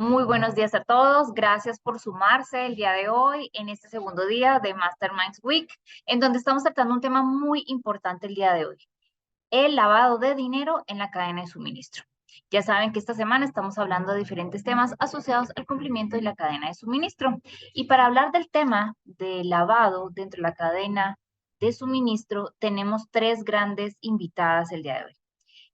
Muy buenos días a todos. Gracias por sumarse el día de hoy en este segundo día de Masterminds Week, en donde estamos tratando un tema muy importante el día de hoy, el lavado de dinero en la cadena de suministro. Ya saben que esta semana estamos hablando de diferentes temas asociados al cumplimiento de la cadena de suministro. Y para hablar del tema del lavado dentro de la cadena de suministro, tenemos tres grandes invitadas el día de hoy.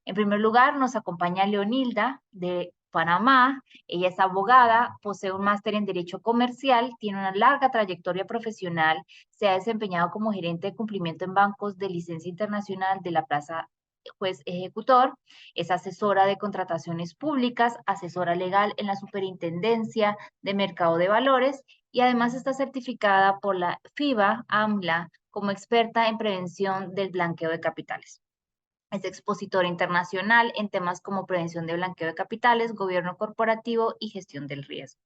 En primer lugar, nos acompaña Leonilda de Panamá. Ella es abogada, posee un máster en Derecho Comercial, tiene una larga trayectoria profesional, se ha desempeñado como gerente de cumplimiento en bancos de licencia internacional de la Plaza Juez Ejecutor, es asesora de contrataciones públicas, asesora legal en la Superintendencia de Mercado de Valores y además está certificada por la FIBA AMLA como experta en prevención del blanqueo de capitales. Es expositora internacional en temas como prevención de blanqueo de capitales, gobierno corporativo y gestión del riesgo.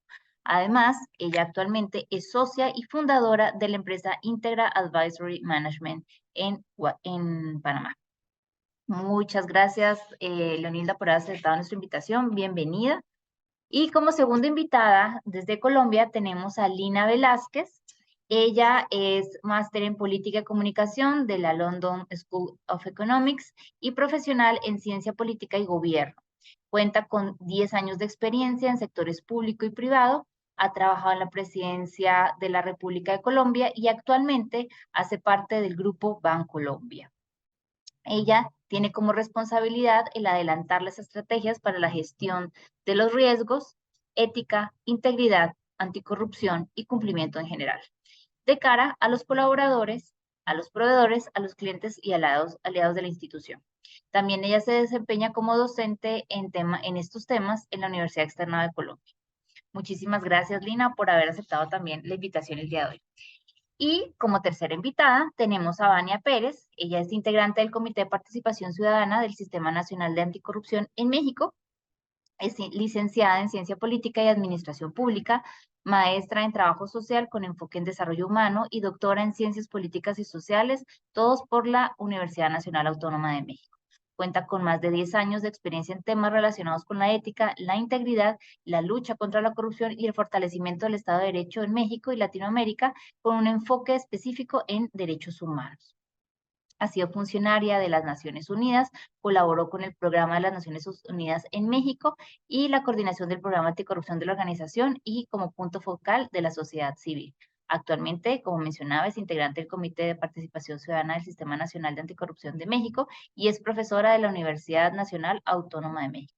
Además, ella actualmente es socia y fundadora de la empresa Integra Advisory Management en Panamá. Muchas gracias, Leonilda, por haber aceptado nuestra invitación. Bienvenida. Y como segunda invitada desde Colombia tenemos a Lina Velázquez. Ella es máster en Política y Comunicación de la London School of Economics y profesional en Ciencia Política y Gobierno. Cuenta con 10 años de experiencia en sectores público y privado. Ha trabajado en la presidencia de la República de Colombia y actualmente hace parte del grupo Bancolombia. Ella tiene como responsabilidad el adelantar las estrategias para la gestión de los riesgos, ética, integridad, anticorrupción y cumplimiento en general, de cara a los colaboradores, a los proveedores, a los clientes y aliados de la institución. También ella se desempeña como docente en estos temas en la Universidad Externa de Colombia. Muchísimas gracias, Lina, por haber aceptado también la invitación el día de hoy. Y como tercera invitada tenemos a Vania Pérez. Ella es integrante del Comité de Participación Ciudadana del Sistema Nacional de Anticorrupción en México. Es licenciada en Ciencia Política y Administración Pública, maestra en Trabajo Social con enfoque en Desarrollo Humano y doctora en Ciencias Políticas y Sociales, todos por la Universidad Nacional Autónoma de México. Cuenta con más de 10 años de experiencia en temas relacionados con la ética, la integridad, la lucha contra la corrupción y el fortalecimiento del Estado de Derecho en México y Latinoamérica, con un enfoque específico en derechos humanos. Ha sido funcionaria de las Naciones Unidas, colaboró con el Programa de las Naciones Unidas en México y la coordinación del Programa Anticorrupción de la organización y como punto focal de la sociedad civil. Actualmente, como mencionaba, es integrante del Comité de Participación Ciudadana del Sistema Nacional de Anticorrupción de México y es profesora de la Universidad Nacional Autónoma de México.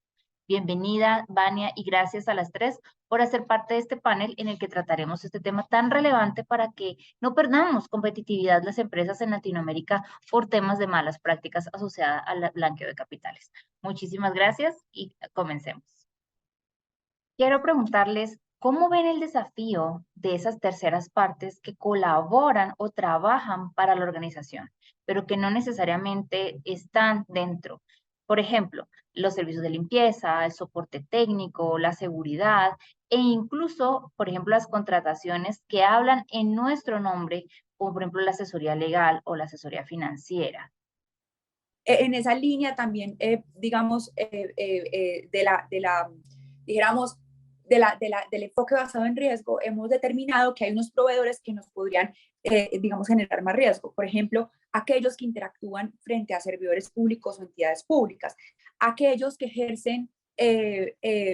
Bienvenida, Vania, y gracias a las tres por hacer parte de este panel en el que trataremos este tema tan relevante para que no perdamos competitividad las empresas en Latinoamérica por temas de malas prácticas asociadas al blanqueo de capitales. Muchísimas gracias y comencemos. Quiero preguntarles, ¿cómo ven el desafío de esas terceras partes que colaboran o trabajan para la organización, pero que no necesariamente están dentro? Por ejemplo, los servicios de limpieza, el soporte técnico, la seguridad e incluso, por ejemplo, las contrataciones que hablan en nuestro nombre, como por ejemplo la asesoría legal o la asesoría financiera. En esa línea también, digamos, dijéramos, del enfoque basado en riesgo, hemos determinado que hay unos proveedores que nos podrían, digamos, generar más riesgo. Por ejemplo, aquellos que interactúan frente a servidores públicos o entidades públicas, aquellos que ejercen,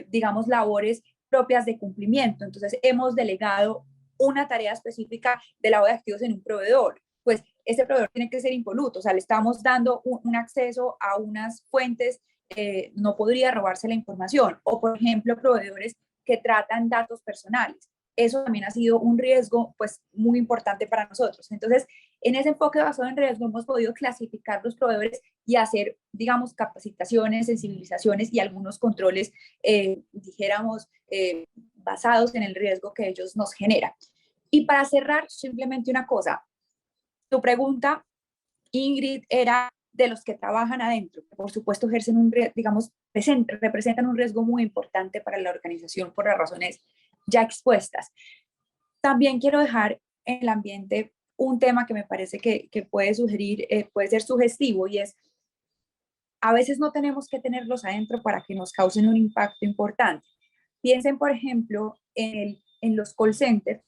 digamos, labores propias de cumplimiento. Entonces, hemos delegado una tarea específica de lavado de activos en un proveedor. Pues ese proveedor tiene que ser impoluto, o sea, le estamos dando un acceso a unas fuentes, no podría robarse la información. O, por ejemplo, proveedores que tratan datos personales. Eso también ha sido un riesgo, pues, muy importante para nosotros. Entonces, en ese enfoque basado en riesgo, hemos podido clasificar los proveedores y hacer, digamos, capacitaciones, sensibilizaciones y algunos controles, dijéramos, basados en el riesgo que ellos nos generan. Y para cerrar, simplemente una cosa. Tu pregunta, Ingrid, era de los que trabajan adentro, que por supuesto ejercen digamos, representan un riesgo muy importante para la organización por las razones ya expuestas. También quiero dejar en el ambiente un tema que me parece que puede sugerir, puede ser sugestivo, y es, a veces no tenemos que tenerlos adentro para que nos causen un impacto importante. Piensen, por ejemplo, en los call centers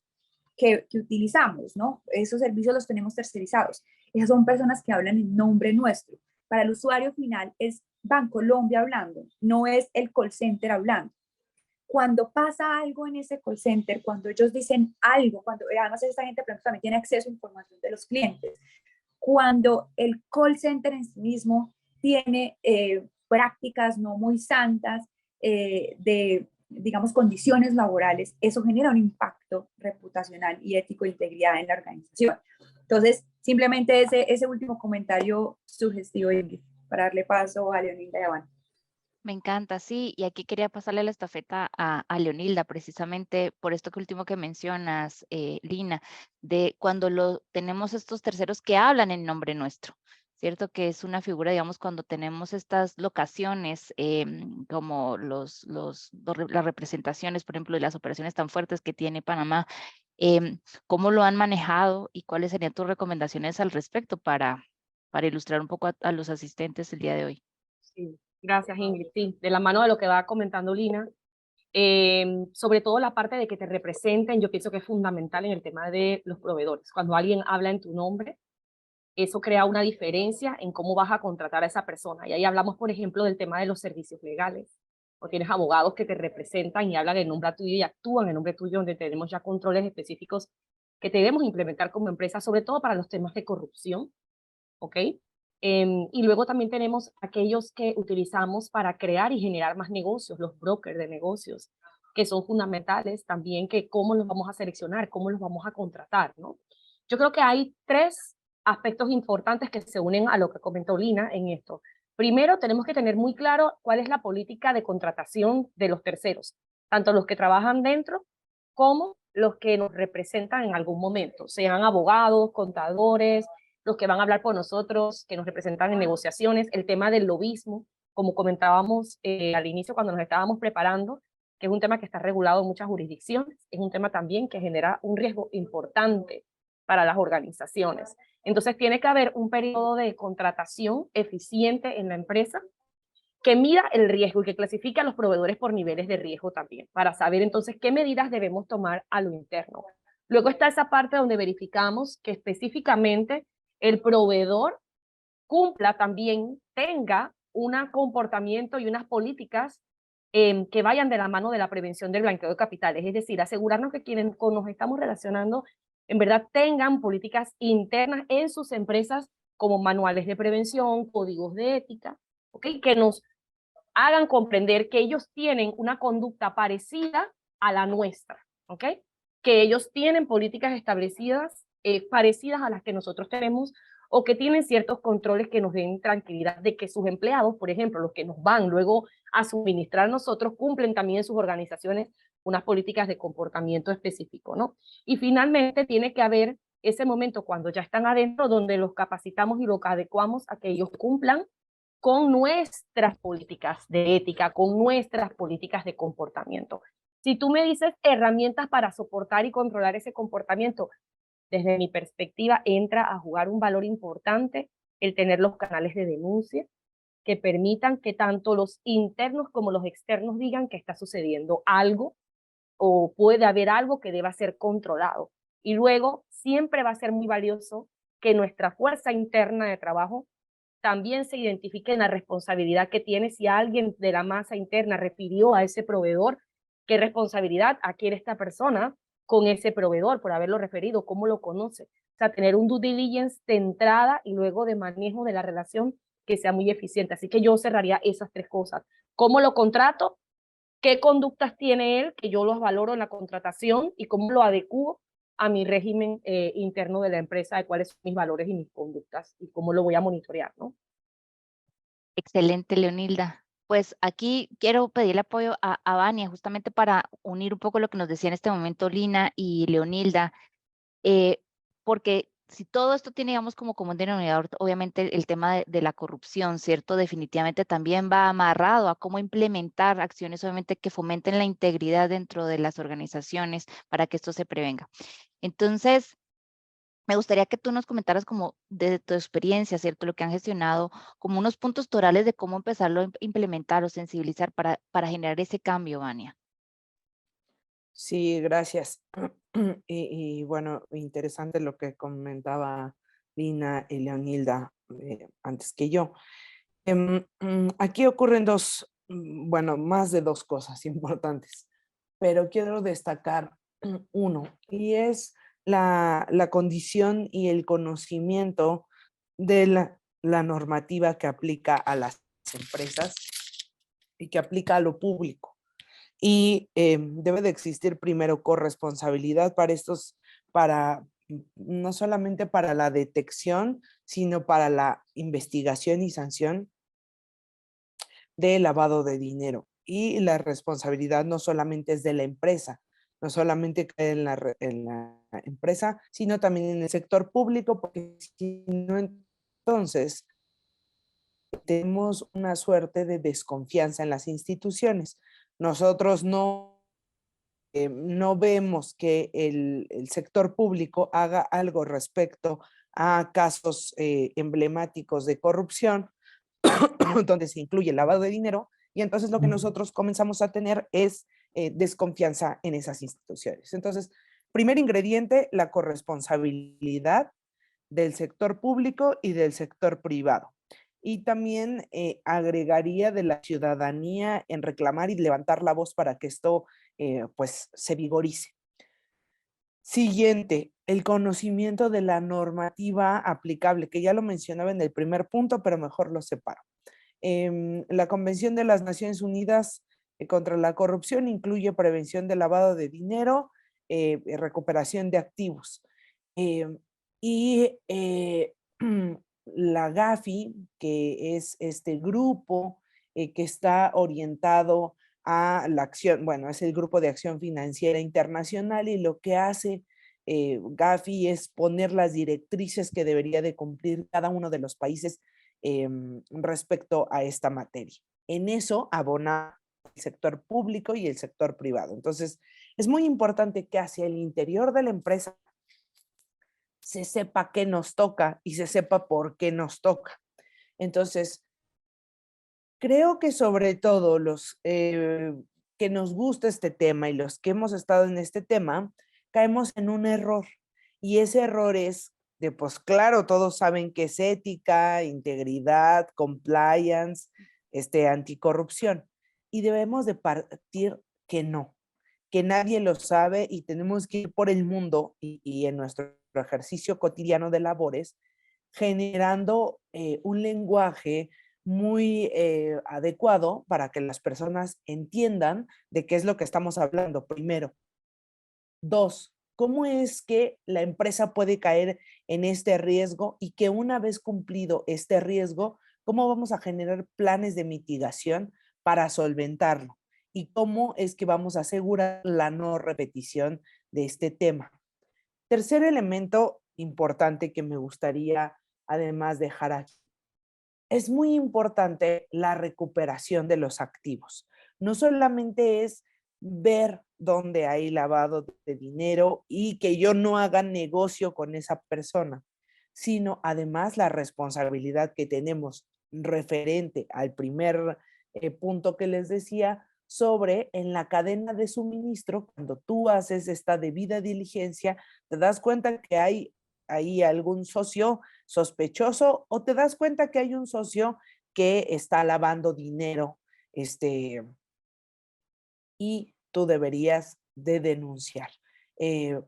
que utilizamos, ¿no? Esos servicios los tenemos tercerizados. Esas son personas que hablan en nombre nuestro. Para el usuario final es Bancolombia hablando, no es el call center hablando. Cuando pasa algo en ese call center, cuando ellos dicen algo, cuando además esta gente también tiene acceso a información de los clientes, cuando el call center en sí mismo tiene prácticas no muy santas de, digamos, condiciones laborales, eso genera un impacto reputacional y ético de integridad en la organización. Entonces, simplemente ese último comentario sugestivo, Ingrid, para darle paso a Leonilda y a Van. Me encanta, sí, y aquí quería pasarle la estafeta a Leonilda, precisamente por esto que último que mencionas, Lina, de cuando tenemos estos terceros que hablan en nombre nuestro, ¿cierto? Que es una figura, digamos, cuando tenemos estas locaciones, como las representaciones, por ejemplo, de las operaciones tan fuertes que tiene Panamá, ¿cómo lo han manejado y cuáles serían tus recomendaciones al respecto para ilustrar un poco a los asistentes el día de hoy? Sí, gracias, Ingrid. Sí, de la mano de lo que va comentando Lina, sobre todo la parte de que te representen, yo pienso que es fundamental en el tema de los proveedores. Cuando alguien habla en tu nombre, eso crea una diferencia en cómo vas a contratar a esa persona. Y ahí hablamos, por ejemplo, del tema de los servicios legales. O tienes abogados que te representan y hablan en nombre tuyo y actúan en nombre tuyo, donde tenemos ya controles específicos que debemos implementar como empresa, sobre todo para los temas de corrupción, ¿ok? Y luego también tenemos aquellos que utilizamos para crear y generar más negocios, los brokers de negocios, que son fundamentales también, que cómo los vamos a seleccionar, cómo los vamos a contratar, ¿no? Yo creo que hay tres aspectos importantes que se unen a lo que comentó Lina en esto. Primero, tenemos que tener muy claro cuál es la política de contratación de los terceros, tanto los que trabajan dentro como los que nos representan en algún momento, sean abogados, contadores, los que van a hablar por nosotros, que nos representan en negociaciones, el tema del lobismo, como comentábamos al inicio cuando nos estábamos preparando, que es un tema que está regulado en muchas jurisdicciones, es un tema también que genera un riesgo importante para las organizaciones. Entonces tiene que haber un periodo de contratación eficiente en la empresa que mida el riesgo y que clasifique a los proveedores por niveles de riesgo también, para saber entonces qué medidas debemos tomar a lo interno. Luego está esa parte donde verificamos que específicamente el proveedor cumpla también, tenga un comportamiento y unas políticas que vayan de la mano de la prevención del blanqueo de capitales, es decir, asegurarnos que quienes nos estamos relacionando en verdad tengan políticas internas en sus empresas como manuales de prevención, códigos de ética, ¿okay? Que nos hagan comprender que ellos tienen una conducta parecida a la nuestra, ¿ok? Que ellos tienen políticas establecidas parecidas a las que nosotros tenemos o que tienen ciertos controles que nos den tranquilidad de que sus empleados, por ejemplo, los que nos van luego a suministrar a nosotros, cumplen también en sus organizaciones unas políticas de comportamiento específico, ¿no? Y finalmente tiene que haber ese momento cuando ya están adentro donde los capacitamos y los adecuamos a que ellos cumplan con nuestras políticas de ética, con nuestras políticas de comportamiento. Si tú me dices herramientas para soportar y controlar ese comportamiento, desde mi perspectiva entra a jugar un valor importante el tener los canales de denuncia que permitan que tanto los internos como los externos digan que está sucediendo algo o puede haber algo que deba ser controlado. Y luego siempre va a ser muy valioso que nuestra fuerza interna de trabajo también se identifique en la responsabilidad que tiene si alguien de la masa interna refirió a ese proveedor, qué responsabilidad adquiere esta persona con ese proveedor por haberlo referido, cómo lo conoce. O sea, tener un due diligence de entrada y luego de manejo de la relación que sea muy eficiente. Así que yo cerraría esas tres cosas. ¿Cómo lo contrato? ¿Qué conductas tiene él que yo los valoro en la contratación y cómo lo adecuo a mi régimen interno de la empresa, de cuáles son mis valores y mis conductas y cómo lo voy a monitorear, ¿no? Excelente, Leonilda. Pues aquí quiero pedirle apoyo a Vania, justamente para unir un poco lo que nos decía en este momento Lina y Leonilda, porque si todo esto tiene, digamos, como común denominador, obviamente el tema de la corrupción, ¿cierto? Definitivamente también va amarrado a cómo implementar acciones, obviamente, que fomenten la integridad dentro de las organizaciones para que esto se prevenga. Entonces, me gustaría que tú nos comentaras como desde tu experiencia, ¿cierto? Lo que han gestionado, como unos puntos torales de cómo empezarlo a implementar o sensibilizar para generar ese cambio, Vania. Sí, gracias. Bueno, interesante lo que comentaba Lina y Leonilda antes que yo. Aquí ocurren dos, bueno, más de dos cosas importantes, pero quiero destacar uno, y es la condición y el conocimiento de la normativa que aplica a las empresas y que aplica a lo público. Y debe de existir primero corresponsabilidad para estos, para no solamente para la detección, sino para la investigación y sanción de lavado de dinero. Y la responsabilidad no solamente es de la empresa, no solamente cae en en la empresa, sino también en el sector público, porque si no, entonces tenemos una suerte de desconfianza en las instituciones. Nosotros no vemos que el sector público haga algo respecto a casos emblemáticos de corrupción, donde se incluye el lavado de dinero, y entonces lo que nosotros comenzamos a tener es desconfianza en esas instituciones. Entonces, primer ingrediente, la corresponsabilidad del sector público y del sector privado. Y también agregaría de la ciudadanía en reclamar y levantar la voz para que esto pues se vigorice. Siguiente, el conocimiento de la normativa aplicable, que ya lo mencionaba en el primer punto, pero mejor lo separo. La Convención de las Naciones Unidas contra la Corrupción incluye prevención del lavado de dinero, recuperación de activos. Y la GAFI, que es este grupo que está orientado a la acción, bueno, es el Grupo de Acción Financiera Internacional, y lo que hace GAFI es poner las directrices que debería de cumplir cada uno de los países respecto a esta materia. En eso abona el sector público y el sector privado. Entonces, es muy importante que hacia el interior de la empresa se sepa qué nos toca y se sepa por qué nos toca. Entonces, creo que sobre todo los que nos gusta este tema y los que hemos estado en este tema, caemos en un error. Y ese error es de, pues claro, todos saben que es ética, integridad, compliance, anticorrupción. Y debemos de partir que no, que nadie lo sabe, y tenemos que ir por el mundo y en nuestro ejercicio cotidiano de labores, generando un lenguaje muy adecuado para que las personas entiendan de qué es lo que estamos hablando, primero. Dos, ¿cómo es que la empresa puede caer en este riesgo y que una vez cumplido este riesgo, cómo vamos a generar planes de mitigación para solventarlo? ¿Y cómo es que vamos a asegurar la no repetición de este tema? Tercer elemento importante que me gustaría además dejar aquí. Es muy importante la recuperación de los activos. No solamente es ver dónde hay lavado de dinero y que yo no haga negocio con esa persona, sino además la responsabilidad que tenemos referente al primer punto que les decía sobre en la cadena de suministro. Cuando tú haces esta debida diligencia, te das cuenta que hay ahí algún socio sospechoso, o te das cuenta que hay un socio que está lavando dinero, y tú deberías de denunciar.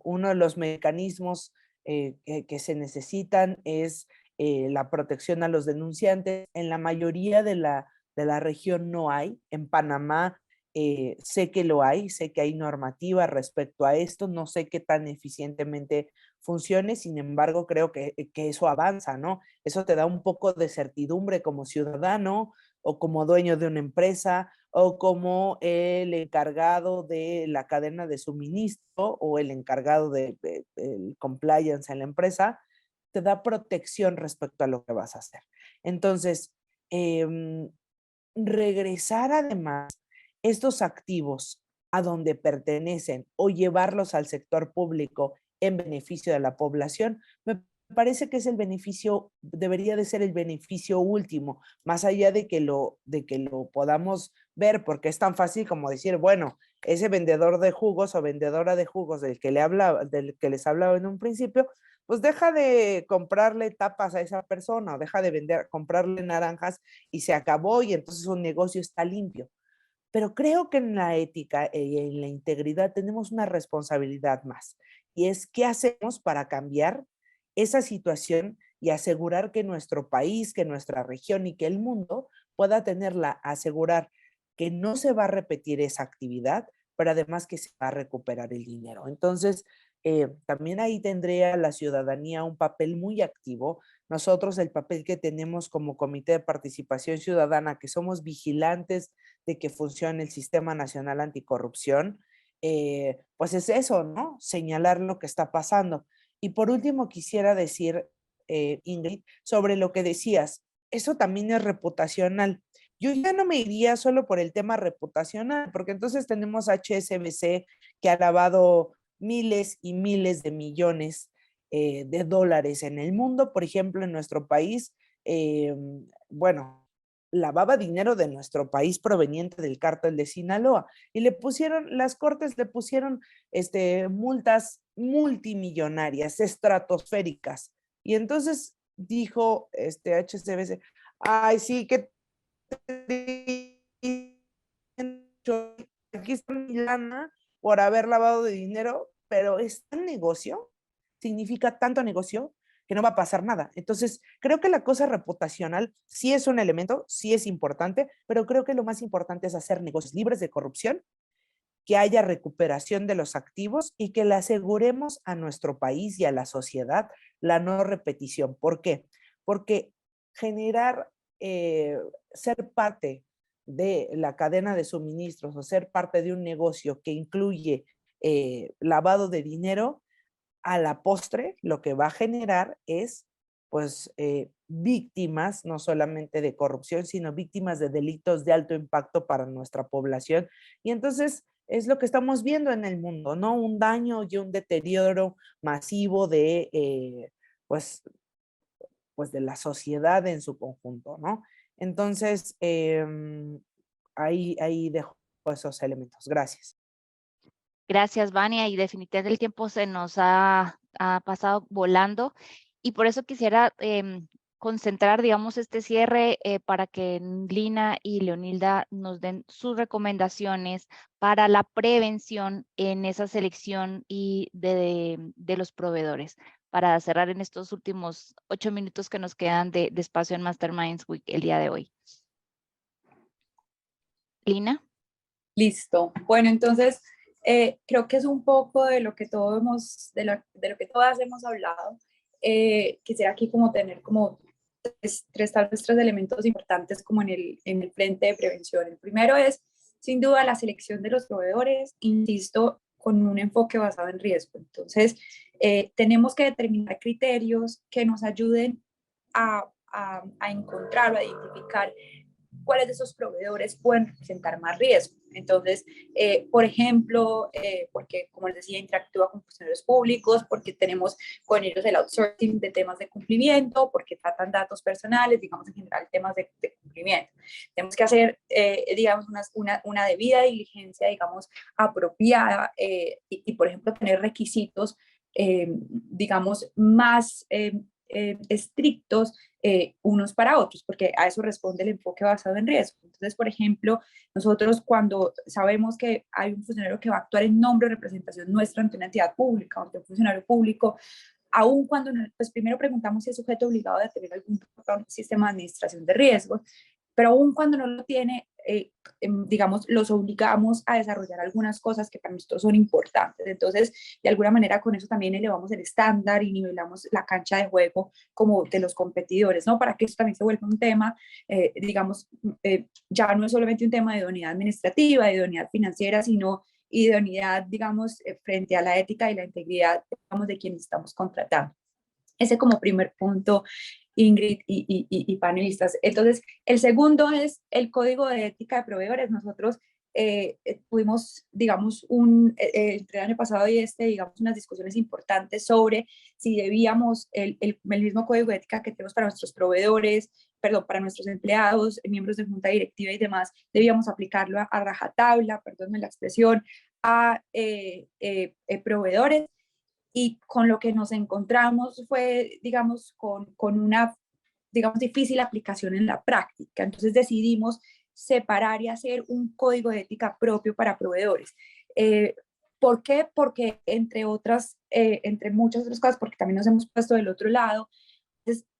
Uno de los mecanismos que se necesitan es la protección a los denunciantes. En la mayoría de la región no hay. En Panamá sé que lo hay, sé que hay normativa respecto a esto, no sé qué tan eficientemente funcione, sin embargo, creo que eso avanza, ¿no? Eso te da un poco de certidumbre como ciudadano o como dueño de una empresa o como el encargado de la cadena de suministro o el encargado del compliance en la empresa, te da protección respecto a lo que vas a hacer. Entonces, regresar además estos activos a donde pertenecen o llevarlos al sector público en beneficio de la población, me parece que es el beneficio, debería de ser el beneficio último, más allá de que lo podamos ver, porque es tan fácil como decir, bueno, ese vendedor de jugos o vendedora de jugos del que les hablaba en un principio, pues deja de comprarle tapas a esa persona o deja de comprarle naranjas y se acabó y entonces un negocio está limpio. Pero creo que en la ética y en la integridad tenemos una responsabilidad más, y es qué hacemos para cambiar esa situación y asegurar que nuestro país, que nuestra región y que el mundo pueda asegurar que no se va a repetir esa actividad, pero además que se va a recuperar el dinero. Entonces, también ahí tendría la ciudadanía un papel muy activo. Nosotros el papel que tenemos como Comité de Participación Ciudadana, que somos vigilantes de que funcione el Sistema Nacional Anticorrupción, pues es eso, ¿no? Señalar lo que está pasando. Y por último, quisiera decir, Ingrid, sobre lo que decías, eso también es reputacional. Yo ya no me iría solo por el tema reputacional, porque entonces tenemos HSBC que ha lavado miles y miles de millones de dólares en el mundo. Por ejemplo, en nuestro país, bueno, lavaba dinero de nuestro país proveniente del cártel de Sinaloa y las cortes le pusieron multas multimillonarias, estratosféricas. Y entonces dijo HSBC, ay, sí, que aquí está mi lana por haber lavado de dinero, pero es tan negocio, significa tanto negocio que no va a pasar nada. Entonces, creo que la cosa reputacional sí es un elemento, sí es importante, pero creo que lo más importante es hacer negocios libres de corrupción, que haya recuperación de los activos y que le aseguremos a nuestro país y a la sociedad la no repetición. ¿Por qué? Porque generar, ser parte de la cadena de suministros o ser parte de un negocio que incluye lavado de dinero, a la postre lo que va a generar es pues víctimas no solamente de corrupción, sino víctimas de delitos de alto impacto para nuestra población. Y entonces es lo que estamos viendo en el mundo, ¿no? Un daño y un deterioro masivo de, pues de la sociedad en su conjunto, ¿no? Entonces, ahí dejo esos elementos. Gracias. Gracias, Vania, y definitivamente el tiempo se nos ha pasado volando y por eso quisiera concentrar, digamos, este cierre para que Lina y Leonilda nos den sus recomendaciones para la prevención en esa selección y de los proveedores, para cerrar en estos últimos 8 minutos que nos quedan de espacio en Masterminds Week el día de hoy. Lina. Listo. Bueno, entonces creo que es un poco de lo que de lo que todas hemos hablado. Quisiera aquí como tener como tal vez tres elementos importantes como en el frente de prevención. El primero es, sin duda, la selección de los proveedores, insisto, con un enfoque basado en riesgo. Entonces, tenemos que determinar criterios que nos ayuden a encontrar o a identificar cuáles de esos proveedores pueden representar más riesgo. Entonces, por ejemplo, porque, como les decía, interactúa con funcionarios públicos, porque tenemos con ellos el outsourcing de temas de cumplimiento, porque tratan datos personales, digamos, en general, temas de cumplimiento. Tenemos que hacer, digamos, una debida diligencia, digamos, apropiada y, por ejemplo, tener requisitos, digamos, más estrictos unos para otros, porque a eso responde el enfoque basado en riesgo. Entonces, por ejemplo, nosotros cuando sabemos que hay un funcionario que va a actuar en nombre o representación nuestra ante una entidad pública o ante un funcionario público, aun cuando, pues primero preguntamos si es sujeto obligado de tener algún sistema de administración de riesgos, pero aun cuando no lo tiene, digamos, los obligamos a desarrollar algunas cosas que para nosotros son importantes. Entonces, de alguna manera con eso también elevamos el estándar y nivelamos la cancha de juego como de los competidores, ¿no? Para que eso también se vuelva un tema, digamos, ya no es solamente un tema de idoneidad administrativa, de idoneidad financiera, sino idoneidad, digamos, frente a la ética y la integridad, digamos, de quienes estamos contratando. Ese como primer punto, Ingrid y panelistas. Entonces, el segundo es el código de ética de proveedores. Nosotros tuvimos, digamos, entre el año pasado y digamos, unas discusiones importantes sobre si debíamos el mismo código de ética que tenemos para nuestros proveedores, perdón, para nuestros empleados, miembros de junta directiva y demás, debíamos aplicarlo a rajatabla, perdónme la expresión, a proveedores. Y con lo que nos encontramos fue, digamos, con una, digamos, difícil aplicación en la práctica. Entonces decidimos separar y hacer un código de ética propio para proveedores. ¿Por qué? Porque entre muchas otras cosas, porque también nos hemos puesto del otro lado,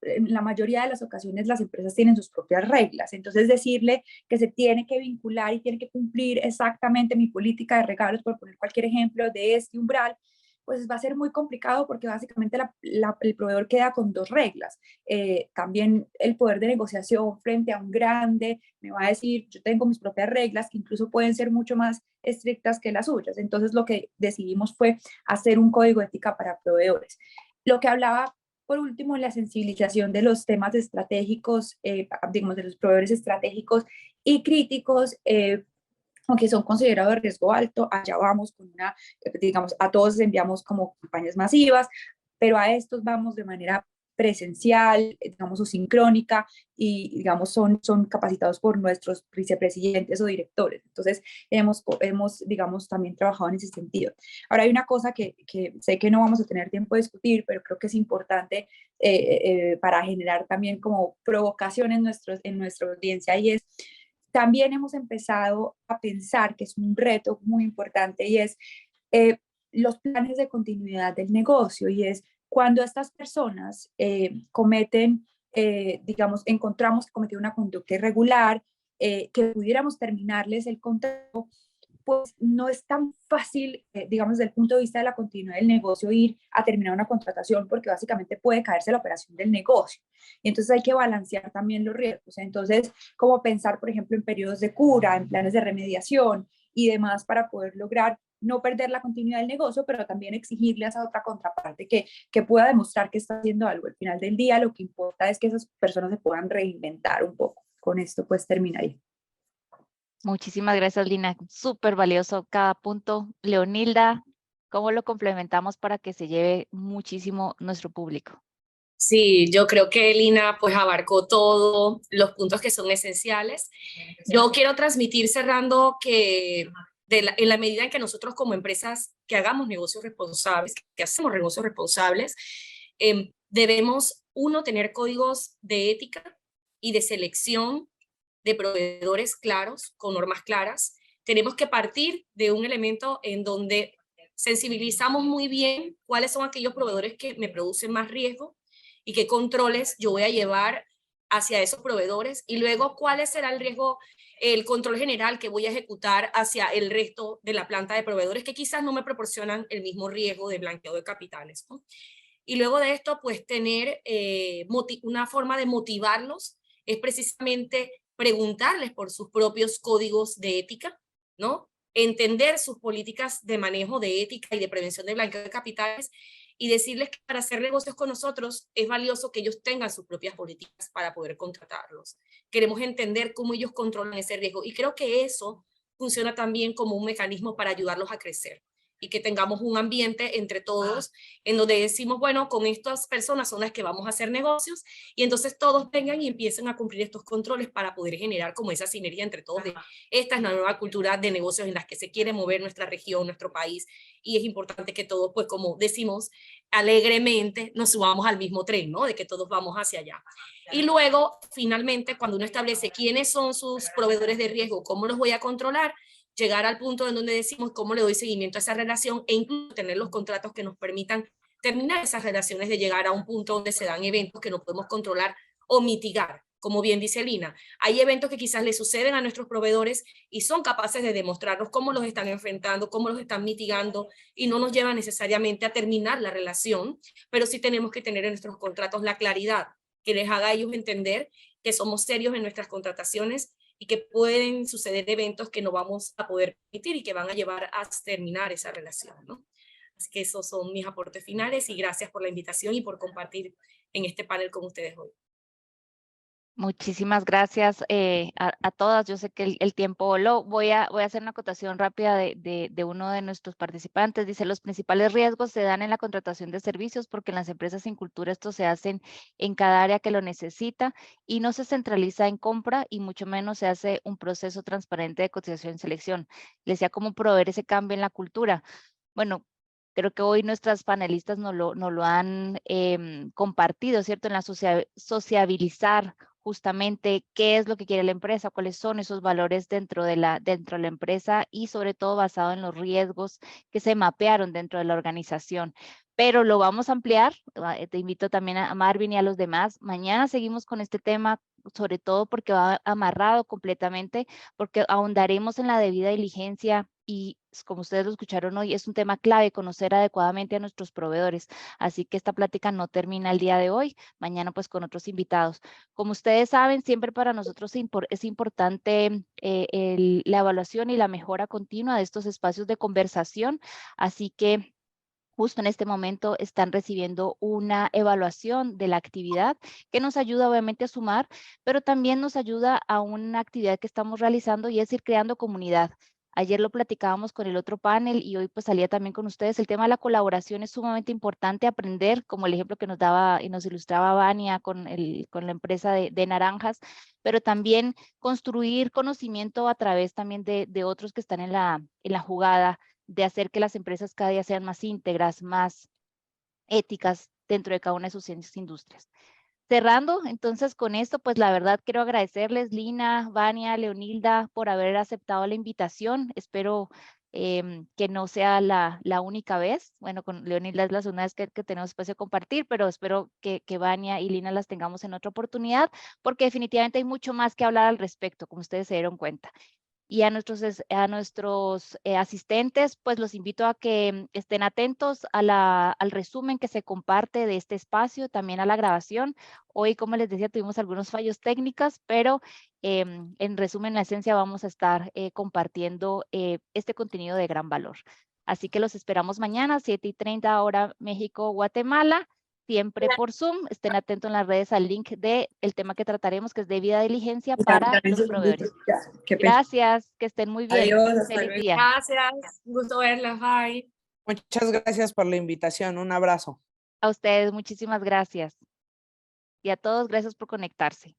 en la mayoría de las ocasiones las empresas tienen sus propias reglas, entonces decirle que se tiene que vincular y tiene que cumplir exactamente mi política de regalos, por poner cualquier ejemplo de este umbral, pues va a ser muy complicado porque básicamente el proveedor queda con dos reglas. También el poder de negociación frente a un grande me va a decir, yo tengo mis propias reglas que incluso pueden ser mucho más estrictas que las suyas. Entonces lo que decidimos fue hacer un código de ética para proveedores. Lo que hablaba por último, la sensibilización de los temas estratégicos, digamos, de los proveedores estratégicos y críticos, aunque son considerados de riesgo alto, allá vamos con digamos, a todos enviamos como campañas masivas, pero a estos vamos de manera presencial, digamos, o sincrónica, y digamos, son capacitados por nuestros vicepresidentes o directores. Entonces, hemos, digamos, también trabajado en ese sentido. Ahora, hay una cosa que sé que no vamos a tener tiempo de discutir, pero creo que es importante para generar también como provocación en nuestra audiencia, y es, también hemos empezado a pensar que es un reto muy importante, y es los planes de continuidad del negocio, y es cuando estas personas cometen, digamos, encontramos que cometieron una conducta irregular, que pudiéramos terminarles el contrato, pues no es tan fácil, digamos, desde el punto de vista de la continuidad del negocio, ir a terminar una contratación, porque básicamente puede caerse la operación del negocio. Y entonces hay que balancear también los riesgos. Entonces, como pensar, por ejemplo, en periodos de cura, en planes de remediación y demás, para poder lograr no perder la continuidad del negocio, pero también exigirle a esa otra contraparte que pueda demostrar que está haciendo algo. Al final del día, lo que importa es que esas personas se puedan reinventar un poco. Con esto, pues, terminaría. Muchísimas gracias, Lina. Súper valioso cada punto. Leonilda, ¿cómo lo complementamos para que se lleve muchísimo nuestro público? Sí, yo creo que Lina pues abarcó todos los puntos que son esenciales. Yo quiero transmitir cerrando que en la medida en que nosotros como empresas que hagamos negocios responsables, que hacemos negocios responsables, debemos, uno, tener códigos de ética y de selección de proveedores claros, con normas claras. Tenemos que partir de un elemento en donde sensibilizamos muy bien cuáles son aquellos proveedores que me producen más riesgo y qué controles yo voy a llevar hacia esos proveedores, y luego cuál será el riesgo, el control general que voy a ejecutar hacia el resto de la planta de proveedores que quizás no me proporcionan el mismo riesgo de blanqueo de capitales, ¿no? Y luego de esto, pues tener una forma de motivarlos es precisamente preguntarles por sus propios códigos de ética, ¿no? Entender sus políticas de manejo de ética y de prevención de blanqueo de capitales, y decirles que para hacer negocios con nosotros es valioso que ellos tengan sus propias políticas para poder contratarlos. Queremos entender cómo ellos controlan ese riesgo, y creo que eso funciona también como un mecanismo para ayudarlos a crecer, y que tengamos un ambiente entre todos en donde decimos, bueno, con estas personas son las que vamos a hacer negocios, y entonces todos vengan y empiecen a cumplir estos controles para poder generar como esa sinergia entre todos. Esta es la nueva cultura de negocios en la que se quiere mover nuestra región, nuestro país, y es importante que todos, pues como decimos alegremente, nos subamos al mismo tren, ¿no? De que todos vamos hacia allá. Y luego, finalmente, cuando uno establece quiénes son sus proveedores de riesgo, cómo los voy a controlar, llegar al punto en donde decimos cómo le doy seguimiento a esa relación, e incluso tener los contratos que nos permitan terminar esas relaciones, de llegar a un punto donde se dan eventos que no podemos controlar o mitigar. Como bien dice Lina, hay eventos que quizás le suceden a nuestros proveedores y son capaces de demostrarnos cómo los están enfrentando, cómo los están mitigando, y no nos llevan necesariamente a terminar la relación, pero sí tenemos que tener en nuestros contratos la claridad que les haga a ellos entender que somos serios en nuestras contrataciones y que pueden suceder eventos que no vamos a poder permitir y que van a llevar a terminar esa relación, ¿no? Así que esos son mis aportes finales, y gracias por la invitación y por compartir en este panel con ustedes hoy. Muchísimas gracias a todas. Yo sé que el tiempo voló. Voy a hacer una acotación rápida de uno de nuestros participantes. Dice, los principales riesgos se dan en la contratación de servicios porque en las empresas sin cultura esto se hacen en cada área que lo necesita y no se centraliza en compra y mucho menos se hace un proceso transparente de cotización y selección. Les decía cómo proveer ese cambio en la cultura. Bueno, creo que hoy nuestras panelistas nos lo han compartido, ¿cierto? En la sociabilizar justamente qué es lo que quiere la empresa, cuáles son esos valores dentro de la empresa y sobre todo basado en los riesgos que se mapearon dentro de la organización. Pero lo vamos a ampliar. Te invito también a Marvin y a los demás. Mañana seguimos con este tema, sobre todo porque va amarrado completamente, porque ahondaremos en la debida diligencia y como ustedes lo escucharon hoy, es un tema clave conocer adecuadamente a nuestros proveedores. Así que esta plática no termina el día de hoy, mañana pues con otros invitados. Como ustedes saben, siempre para nosotros es importante la evaluación y la mejora continua de estos espacios de conversación. Así que justo en este momento están recibiendo una evaluación de la actividad que nos ayuda obviamente a sumar, pero también nos ayuda a una actividad que estamos realizando y es ir creando comunidad. Ayer lo platicábamos con el otro panel y hoy pues salía también con ustedes. El tema de la colaboración es sumamente importante aprender, como el ejemplo que nos daba y nos ilustraba Vania con la empresa de naranjas, pero también construir conocimiento a través también de otros que están en la jugada, de hacer que las empresas cada día sean más íntegras, más éticas dentro de cada una de sus industrias. Cerrando, entonces con esto, pues la verdad quiero agradecerles, Lina, Vania, Leonilda, por haber aceptado la invitación. Espero que no sea la única vez. Bueno, con Leonilda es la segunda vez que tenemos espacio a compartir, pero espero que Vania y Lina las tengamos en otra oportunidad, porque definitivamente hay mucho más que hablar al respecto, como ustedes se dieron cuenta. Y a nuestros asistentes, pues los invito a que estén atentos al resumen que se comparte de este espacio, también a la grabación. Hoy, como les decía, tuvimos algunos fallos técnicos, pero en resumen, en la esencia, vamos a estar compartiendo este contenido de gran valor. Así que los esperamos mañana, 7:30 hora México, Guatemala. Siempre por Zoom, estén atentos en las redes al link del tema que trataremos, que es debida diligencia para los proveedores. Gracias, que estén muy bien. Adiós, hasta Feliz luego. día. Gracias, un gusto verlas, bye. Muchas gracias por la invitación. Un abrazo. A ustedes, muchísimas gracias. Y a todos, gracias por conectarse.